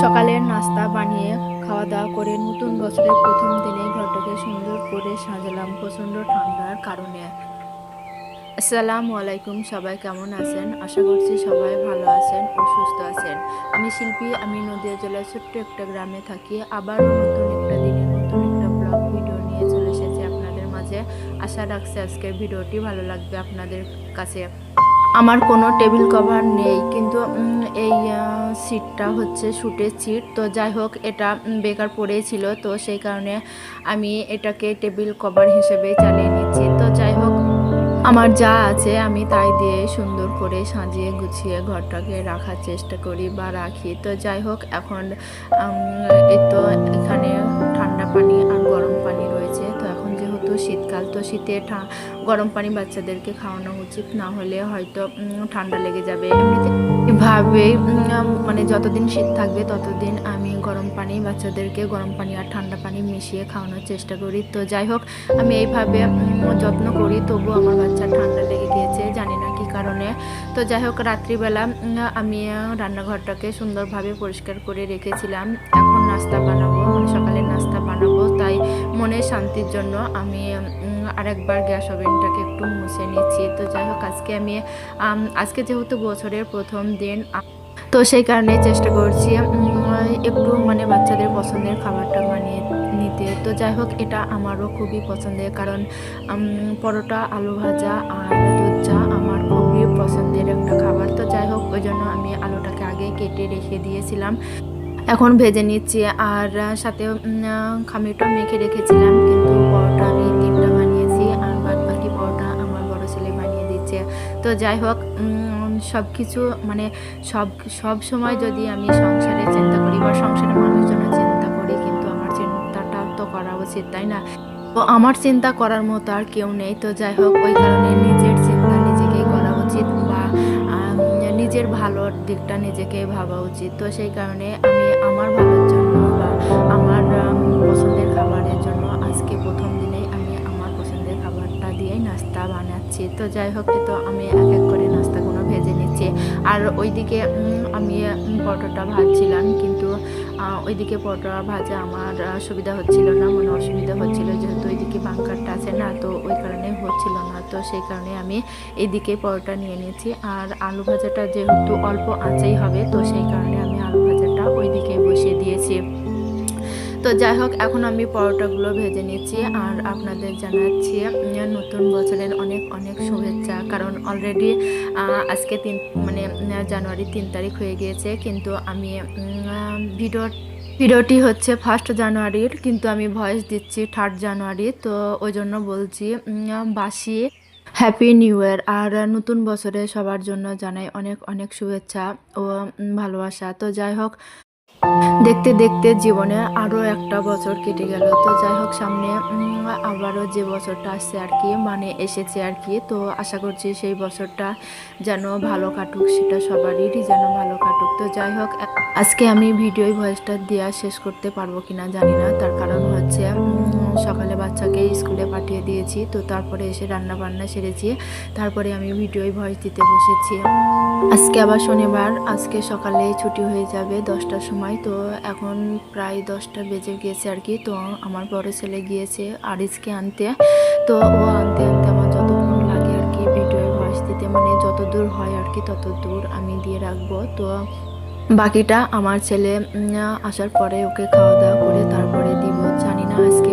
সকালের নাস্তা বানিয়ে খাওয়া দাওয়া করে নতুন বছরের প্রথম দিনে ঘরটাকে সুন্দর করে সাজালাম প্রচন্ড ঠান্ডার কারণে। আসসালামু আলাইকুম, সবাই কেমন আছেন? আশা করছি সবাই ভালো আছেন ও সুস্থ আছেন। আমি শিল্পী, আমি নদিয়া জেলার ছোট্ট একটা গ্রামে থাকি। আবারও নতুন একটা দিনে নতুন একটা ব্লগ ভিডিও নিয়ে চলে এসেছি আপনাদের মাঝে। আশা রাখছি আজকের ভিডিওটি ভালো লাগবে আপনাদের কাছে। আমার কোনো টেবিল কভার নেই, কিন্তু এই সিটটা হচ্ছে শুটের সিট। তো যাই হোক, এটা বেকার পড়েই ছিল, তো সেই কারণে আমি এটাকে টেবিল কভার হিসেবে চালিয়ে নিচ্ছি। তো যাই হোক, আমার যা আছে আমি তাই দিয়ে সুন্দর করে সাজিয়ে গুছিয়ে ঘরটাকে রাখার চেষ্টা করি বা রাখি। তো যাই হোক, এখন এই তো এখানে ঠান্ডা পানি আর গরম পানি রয়েছে। তো এখন যেহেতু শীতকাল, তো শীতে গরম পানি বাচ্চাদেরকে খাওয়ানো উচিত, না হলে হয়তো ঠান্ডা লেগে যাবে। এমনিতে এভাবে মানে যতদিন শীত থাকবে ততদিন আমি গরম পানি বাচ্চাদেরকে গরম পানি আর ঠান্ডা পানি মিশিয়ে খাওয়ানোর চেষ্টা করি। তো যাই হোক, আমি এইভাবে যত্ন করি, তবু আমার বাচ্চার ঠান্ডা লেগে গিয়েছে, জানি না কি কারণে। তো যাই হোক, রাত্রিবেলা আমি রান্নাঘরটাকে সুন্দরভাবে পরিষ্কার করে রেখেছিলাম। এখন নাস্তা বানাবো, মানে সকালের নাস্তা বানাবো, তাই মনের শান্তির জন্য আমি আরেকবার গ্যাস ওভেনটাকে একটু মুছে নিচ্ছি। তো যাই হোক, আজকে যেহেতু বছরের প্রথম দিন, তো সেই কারণে চেষ্টা করছি একটু মানে বাচ্চাদের পছন্দের খাবারটা বানিয়ে নিতে। তো যাই হোক, এটা আমারও খুবই পছন্দের, কারণ পরোটা, আলু ভাজা আর দুধ চা আমার খুবই পছন্দের একটা খাবার। তো যাই হোক, ওই জন্য আমি আলুটাকে আগে কেটে রেখে দিয়েছিলাম, এখন ভেজে নিচ্ছি। আর সাথে খামিরটা মেখে রেখেছিলাম, কিন্তু পরোটা আমি 3টা বানিয়েছি, আর বাদ বাকি পরোটা আমার বড় ছেলে বানিয়ে দিচ্ছে। তো যাই হোক, সব কিছু মানে সব সময় যদি আমি সংসারে চিন্তা করি বা সংসারের মানুষজনের চিন্তা করি, কিন্তু আমার চিন্তাটা তো করা উচিত, তাই না? তো আমার চিন্তা করার মতো আর কেউ নেই। তো যাই হোক, ওই কারণে নিজের চিন্তা নিজেকেই করা উচিত, বা নিজের ভালোর দিকটা নিজেকে ভাবা উচিত। তো সেই কারণে আমি আমার ভালোর জন্য বা আমার পছন্দের খাবারের জন্য আজকে প্রথম দিনেই আমি আমার পছন্দের খাবারটা দিয়েই নাস্তা বানাচ্ছি। তো যাই হোক, তো আমি এক এক করে নাস্তাগুলো ভেজে নিচ্ছি। আর ওইদিকে আমি পরোটাটা ভাজছিলাম, কিন্তু ওইদিকে পরোটা ভাজা আমার সুবিধা হচ্ছিল না, মানে অসুবিধা হচ্ছিল, যেহেতু ওইদিকে বাঙ্কারটা আছে না, তো ওই কারণে হচ্ছিল না। তো সেই কারণে আমি এইদিকে পরোটা নিয়ে নিয়েছি। আর আলু ভাজাটা যেহেতু অল্প আঁচেই হবে, তো সেই কারণে আমি আলু ভাজাটা ওইদিকে বসিয়ে দিয়েছি। তো যাই হোক, এখন আমি পরোটাগুলো ভেজে নিচ্ছি আর আপনাদের জানাচ্ছি নতুন বছরের অনেক অনেক শুভেচ্ছা। কারণ অলরেডি আজকে জানুয়ারি 3 তারিখ হয়ে গিয়েছে, কিন্তু আমি ভিডিওটি হচ্ছে 1 জানুয়ারির, কিন্তু আমি ভয়েস দিচ্ছি 3 জানুয়ারি। তো ওই জন্য বলছি বাসি হ্যাপি নিউ ইয়ার। আর নতুন বছরে সবার জন্য জানাই অনেক অনেক শুভেচ্ছা ও ভালোবাসা। তো যাই হোক, দেখতে দেখতে জীবনে আরও একটা বছর কেটে গেল। তো যাই হোক, সামনে আবারও যে বছরটা আসছে আর কি, মানে এসেছে আর কি, তো আশা করছি সেই বছরটা যেন ভালো কাটুক, সেটা সবারই যেন ভালো কাটুক। তো যাই হোক, আজকে আমি ভিডিও ভয়েসটা দেওয়া শেষ করতে পারবো কিনা জানি না, তার কারণ হচ্ছে সকালে বাচ্চাকে স্কুলে পাঠিয়ে দিয়েছি, তো তারপরে এসে রান্না বান্না সেরেছি, তারপরে আমি ভিডিও ভয়েস দিতে বসেছি। আজকে আবার শনিবার, আজকে সকালে ছুটি হয়ে যাবে 10টার সময়। তো এখন প্রায় 10টা বেজে গিয়েছে আর কি। তো আমার বড় ছেলে গিয়েছে আরিসকে আনতে। তো ও আনতে আনতে আমার যতক্ষণ লাগে আর কি ভিডিও ভয়েস দিতে, মানে যত দূর হয় আর কি তত দূর আমি দিয়ে রাখবো। তো বাকিটা আমার ছেলে আসার পরে ওকে খাওয়া দাওয়া করে তারপরে দিব। জানি না আজকে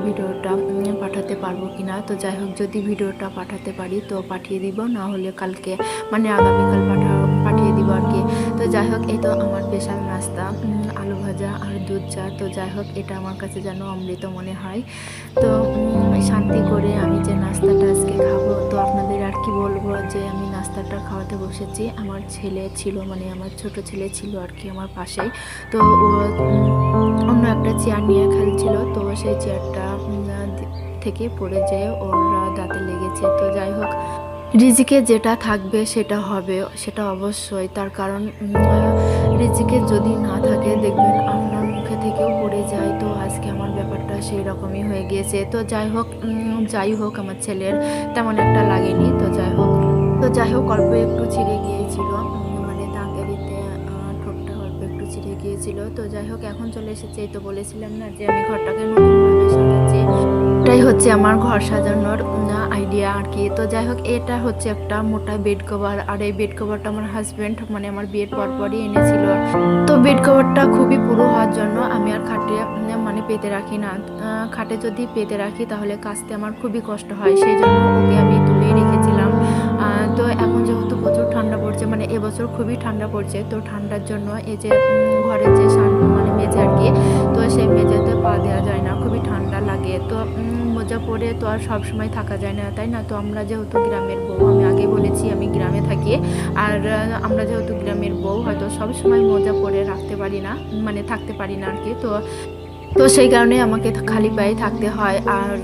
ভিডিওটা পাঠাতে পারবো কিনা। তো যাই হোক, যদি ভিডিওটা পাঠাতে পারি তো পাঠিয়ে দিব, না হলে কালকে মানে আগামীকাল পাঠিয়ে দিব আর কি। তো যাই হোক, এই তো আমার স্পেশাল নাস্তা আলু ভাজা আর দুধ চা। তো যাই হোক, এটা আমার কাছে যেন অমৃত মনে হয়। তো শান্তি করে আমি যে নাস্তাটা আজকে খাবো, তো আপনাদের আর কি বলবো, যে আমি নাস্তাটা খাওয়াতে বসেছি। আমার ছেলে ছিল, মানে আমার ছোট ছেলে ছিল আর কি আমার পাশেই। তো ও অন্য একটা চেয়ার নিয়ে খেলছিল, তো সেই চেয়ারটা থেকে পড়ে যেয়ে ওর দাঁতে লেগেছে। তো যাই হোক, রিজিকে যেটা থাকবে সেটা হবে, সেটা অবশ্যই। তার কারণ রিজিকে যদি না থাকে, দেখবেন আপনার মুখে থেকেও পড়ে যায়। তো আজকে আমার ব্যাপারটা সেই রকমই হয়ে গিয়েছে। তো যাই হোক আমার ছেলের তেমন একটা লাগেনি। তো যাই হোক অল্প একটু ছিঁড়ে গিয়েছিল, মানে দাঁতে দিতে ঠোঁটটা অল্প একটু চিড়ে গিয়েছিল। তো যাই হোক এখন চলে এসেছি, এই তো বলেছিলাম না যে আমি ঘরটাকে নতুনভাবে সাজাচ্ছি। এটাই হচ্ছে আমার ঘর সাজানোর আইডিয়া আর কি। তো যাই হোক এটা হচ্ছে একটা মোটা বেড কভার, আর এই বেড কভারটা আমার হাজব্যান্ড মানে আমার বিয়ের পরপরই এনেছিল। তো বেড কভারটা খুবই পুরো হওয়ার জন্য আমি আর খাটে মানে পেতে রাখি না। খাটে যদি পেতে রাখি তাহলে কাচতে আমার খুবই কষ্ট হয়, সেই জন্য ওকে আমি তুলেই রেখেছিলাম। তো এখন যেহেতু প্রচুর ঠান্ডা পড়ছে, মানে এবছর খুবই ঠান্ডা পড়ছে, তো ঠান্ডার জন্য এই যে ঘরের যে মানে মেঝে আর কি, তো সেই মেঝেতে পা দেওয়া যায় না, খুবই ঠান্ডা লাগে। তো মোজা পরে তো আর সব সময় থাকা যায় না, তাই না? তো আমরা যেহেতু গ্রামের বউ, আমি আগে বলেছি আমি গ্রামে থাকি, আর আমরা যেহেতু গ্রামের বউ হয়তো সব সময় মোজা পরে রাখতে পারি না, মানে থাকতে পারি না আর কি। তো তো সেই কারণে আমাকে খালি পায়ে থাকতে হয়, আর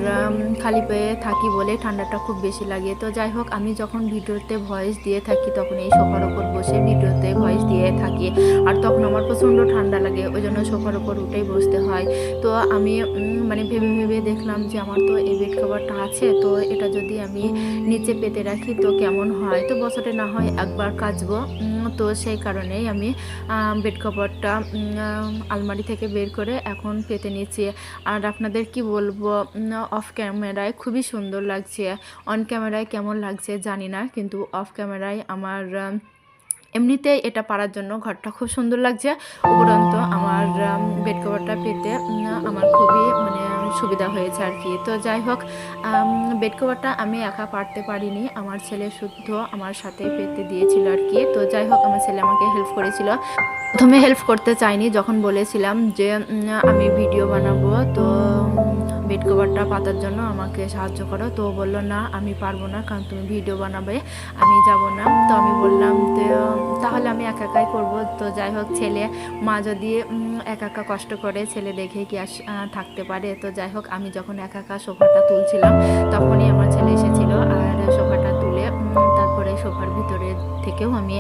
খালি পায়ে থাকি বলে ঠান্ডাটা খুব বেশি লাগে। তো যাই হোক আমি যখন ভিডিওতে ভয়েস দিয়ে থাকি তখন এই সোফার ওপর বসে ভিডিওতে ভয়েস দিয়ে থাকি, আর তখন আমার প্রচণ্ড ঠান্ডা লাগে, ওই জন্য সোফার ওপর উঠেই বসতে হয়। তো আমি মানে ভেবে ভেবে দেখলাম যে আমার তো এই বেড কভারটা আছে, তো এটা যদি আমি নিচে পেতে রাখি তো কেমন হয়, তো বছরে না হয় একবার কাচবো। তো সেই কারণেই আমি বেড কভারটা আলমারি থেকে বের করে এখন পেতে নিচ্ছি। আর আপনাদের কি বলবো, অফ ক্যামেরায় খুবই সুন্দর লাগছে, অন ক্যামেরায় কেমন লাগছে জানি না, কিন্তু অফ ক্যামেরায় আমার এমনিতেই এটা পারার জন্য ঘরটা খুব সুন্দর লাগছে। উপরন্ত আমার বেড কভারটা পেতে আমার খুবই মানে সুবিধা হয়েছে আর কি। তো যাই হোক বেড কভারটা আমি একা পারতে পারিনি, আমার ছেলে শুদ্ধ আমার সাথে পেতে দিয়েছিল আর কি। তো যাই হোক আমার ছেলে আমাকে হেল্প করেছিল। প্রথমে হেল্প করতে চাইনি, যখন বলেছিলাম যে আমি ভিডিও বানাবো, তো বেড কভারটা পাতার জন্য আমাকে সাহায্য করো, তো বললো না আমি পারবো না, কারণ তুমি ভিডিও বানাবে, আমি যাব না। তো আমি বললাম তাহলে আমি একা একাই করবো। তো যাই হোক ছেলে, মা যদি একা একা কষ্ট করে ছেলে দেখে কি থাকতে পারে। তো যাই হোক আমি যখন একা একা সোফাটা তুলছিলাম তখনই আমার ছেলে এসেছিল, আর সোফাটা তুলে তারপরে সোফার ভিতরে থেকেও আমি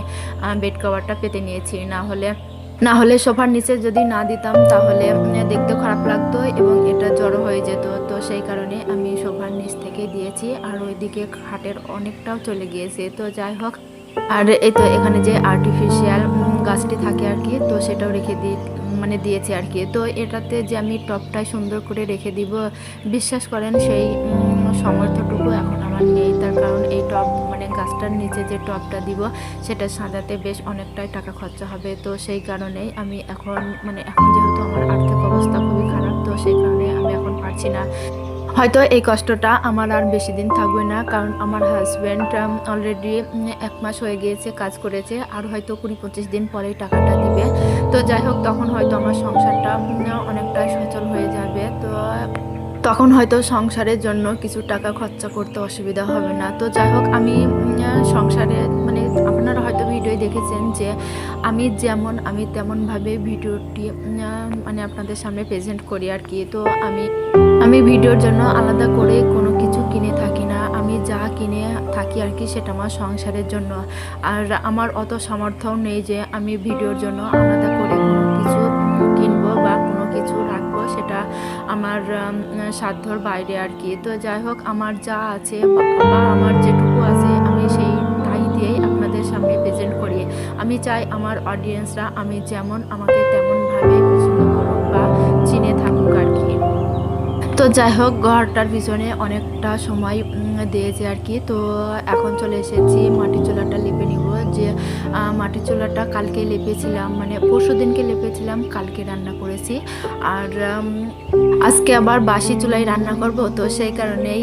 বেড কভারটা পেতে নিয়েছি। না হলে সোফার নিচে যদি না দিতাম তাহলে দেখতে খারাপ লাগতো এবং এটা জড়ো হয়ে যেত। তো সেই কারণে আমি সোফার নিচ থেকে দিয়েছি, আর ওইদিকে খাটের অনেকটাও চলে গিয়েছে। তো যাই হোক, আর এই তো এখানে যে আর্টিফিশিয়াল গাছটি থাকে আর কি, তো সেটাও রেখে মানে দিয়েছি আর কি। তো এটাতে যে আমি টপটাই সুন্দর করে রেখে দিব, বিশ্বাস করেন সেই সামর্থ্যটুকু এখন আমার নেই। তার কারণ এই টপ মানে গাছটার নিচে যে টপটা দিব সেটা সাজাতে বেশ অনেকটাই টাকা খরচা হবে। তো সেই কারণেই আমি এখন এখন যেহেতু আমার আর্থিক অবস্থা খুবই খারাপ, তো সেই কারণে আমি এখন পারছি না। হয়তো এই কষ্টটা আমার আর বেশি দিন থাকবে না, কারণ আমার হাজব্যান্ড অলরেডি 1 মাস হয়ে গিয়েছে কাজ করেছে, আর হয়তো 20-25 দিন পরেই টাকাটা দিবে। তো যাই হোক তখন হয়তো আমার সংসারটা অনেকটাই সচল হয়ে যাবে। তো তখন হয়তো সংসারের জন্য কিছু টাকা খরচা করতে অসুবিধা হবে না। তো যাই হোক আমি সংসারে মানে আপনারা হয়তো ভিডিও দেখেছেন যে আমি তেমনভাবে ভিডিওটি মানে আপনাদের সামনে প্রেজেন্ট করি আর কি। তো আমি ভিডিওর জন্য আলাদা করে কোনো কিছু কিনে থাকি না, আমি যা কিনে থাকি আর কি সেটা আমার সংসারের জন্য। আর আমার অত সামর্থ্যও নেই যে আমি ভিডিওর জন্য আলাদা করে কোনো কিছু কিনবো বা কোনো কিছু রাখবো, সেটা আমার সাধ্যর বাইরে আর কি। তো যাই হোক আমার যা আছে বা আমার যেটুকু আছে আমি সেই তাই দিয়েই আপনাদের সামনে প্রেজেন্ট করি। আমি চাই আমার অডিয়েন্সরা আমি যেমন আমাকে তেমনভাবে পছন্দ করুক বা চিনে থাকুক আর কি। তো যাই হোক ঘরটার পিছনে অনেকটা সময় দিয়েছে আর কি। তো এখন চলে এসেছি মাটির চুলাটা লেপে নিব। যে মাটির চুলাটা কালকে লেপেছিলাম, মানে পরশুদিনকে লেপেছিলাম, কালকে রান্না করেছি, আর আজকে আবার বাসি চুলায় রান্না করব। তো সেই কারণেই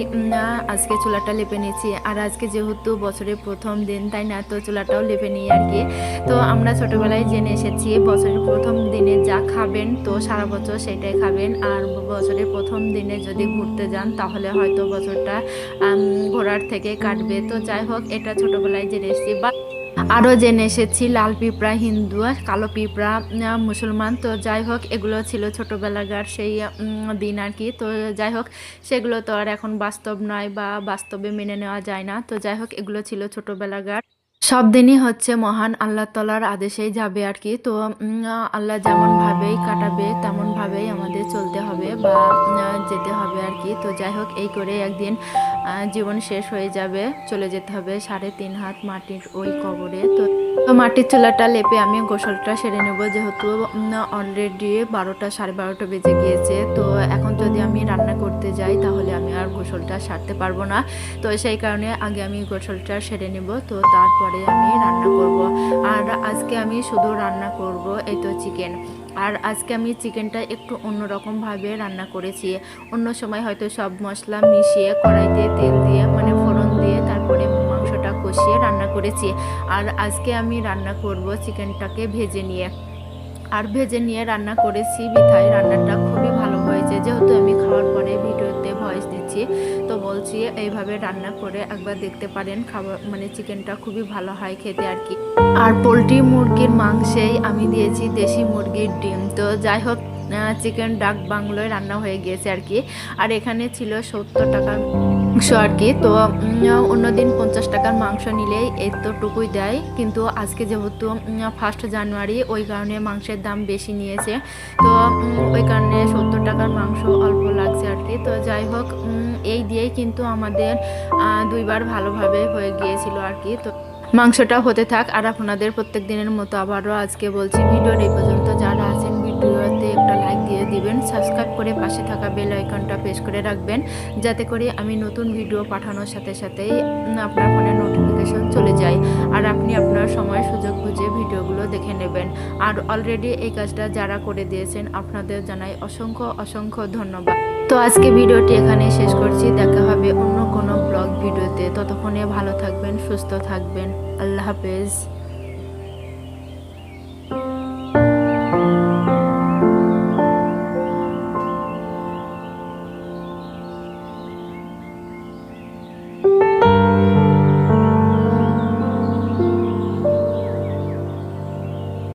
আজকে চুলাটা লেপে নিয়েছি। আর আজকে যেহেতু বছরের প্রথম দিন তাই না, তো চুলাটাও লেপে নিই আর কি। তো আমরা ছোটোবেলায় জেনে এসেছি বছরের প্রথম দিনে যা খাবেন তো সারা বছর সেটাই খাবেন, আর বছরের প্রথম দিনে যদি ঘুরতে যান তাহলে হয়তো বছরটা ঘোরার থেকে কাটবে। তো যাই হোক এটা ছোটোবেলায় জেনে এসেছি। বা আরও জেনে এসেছি লাল পিঁপড়া হিন্দু আর কালো পিঁপড়া মুসলমান। তো যাই হোক এগুলো ছিল ছোটোবেলাকার সেই দিন আর কি। তো যাই হোক সেগুলো তো আর এখন বাস্তব নয় বা বাস্তবে মেনে নেওয়া যায় না। তো যাই হোক এগুলো ছিল ছোটোবেলাকার। সব দিনই হচ্ছে মহান আল্লাহ তাআলার আদেশেই যাবে আর কি। তো আল্লাহ যেমনভাবেই কাটাবে তেমনভাবেই আমাদের চলতে হবে বা যেতে হবে আর কি। তো যাই হোক, এই করে একদিন জীবন শেষ হয়ে যাবে, চলে যেতে হবে 3.5 হাত মাটির ওই কবরে। তো মাটির চুলাটা লেপে আমি গোসলটা সেরে নেব, যেহেতু অলরেডি 12টা 12:30 বেজে গিয়েছে। তো এখন যদি আমি রান্না করতে যাই তাহলে আমি আর গোসলটা সারতে পারবো না। তো সেই কারণে আগে আমি গোসলটা সেরে নেব, তো তারপরে আমি রান্না করব। আর আজকে আমি শুধু রান্না করব এই তো চিকেন। আর আজকে আমি চিকেনটা একটু অন্যরকমভাবে রান্না করেছি। অন্য সময় হয়তো সব মশলা মিশিয়ে কড়াইতে তেল দিয়ে মানে ফোড়ন দিয়ে তারপরে মাংসটা কষিয়ে রান্না করেছি। আর আজকে আমি রান্না করব চিকেনটাকে ভেজে নিয়ে। আর ভেজে নিয়ে রান্না করেছি বিধায় রান্নাটা খুবই ভালো হয়েছে। যেহেতু আমি খাওয়ার পরে ভিডিওতে ভয়েস দিচ্ছি, তো বলছি এইভাবে রান্না করে একবার দেখতে পারেন। খাবার মানে চিকেনটা খুবই ভালো হয় খেতে আর কি। আর পোলট্রি মুরগির মাংসেই আমি দিয়েছি দেশি মুরগির ডিম। তো যাই হোক, চিকেন ডাক বাংলোয় রান্না হয়ে গিয়েছে আর কি। আর এখানে ছিল 70 টাকার মাংস আর কি। তো অন্যদিন 50 টাকার মাংস নিলেই এতটুকুই দেয়, কিন্তু আজকে যেহেতু 1 জানুয়ারি, ওই কারণে মাংসের দাম বেশি নিয়েছে। তো ওই কারণে 70 টাকার মাংস অল্প লাগছে আর কি। তো যাই হোক, এই দিয়েই কিন্তু আমাদের 2বার ভালোভাবে হয়ে গিয়েছিল আর কি। তো মাংসটা হতে থাক, আর আপনাদের প্রত্যেক দিনের মতো আবারও আজকে বলছি, ভিডিওর এই পর্যন্ত যারা আছেন ভিডিওতে একটা লাইক দিয়ে দিবেন, সাবস্ক্রাইব করে পাশে থাকা বেল আইকনটা প্রেস করে রাখবেন, যাতে করে আমি নতুন ভিডিও পাঠানোর সাথে সাথেই আপনার ফোনে নোটিফিকেশন চলে যায়, আর আপনি আপনার সময় সুযোগ বুঝে ভিডিওগুলো দেখে নেবেন। আর অলরেডি এই কাজটা যারা করে দিয়েছেন আপনাদের জানাই অসংখ্য অসংখ্য ধন্যবাদ। তো আজকে ভিডিওটি এখানেই শেষ করছি, দেখা হবে অন্য কোনো ব্লগ ভিডিওতে। ততক্ষণে ভালো থাকবেন, সুস্থ থাকবেন। আল্লাহ হাফেজ।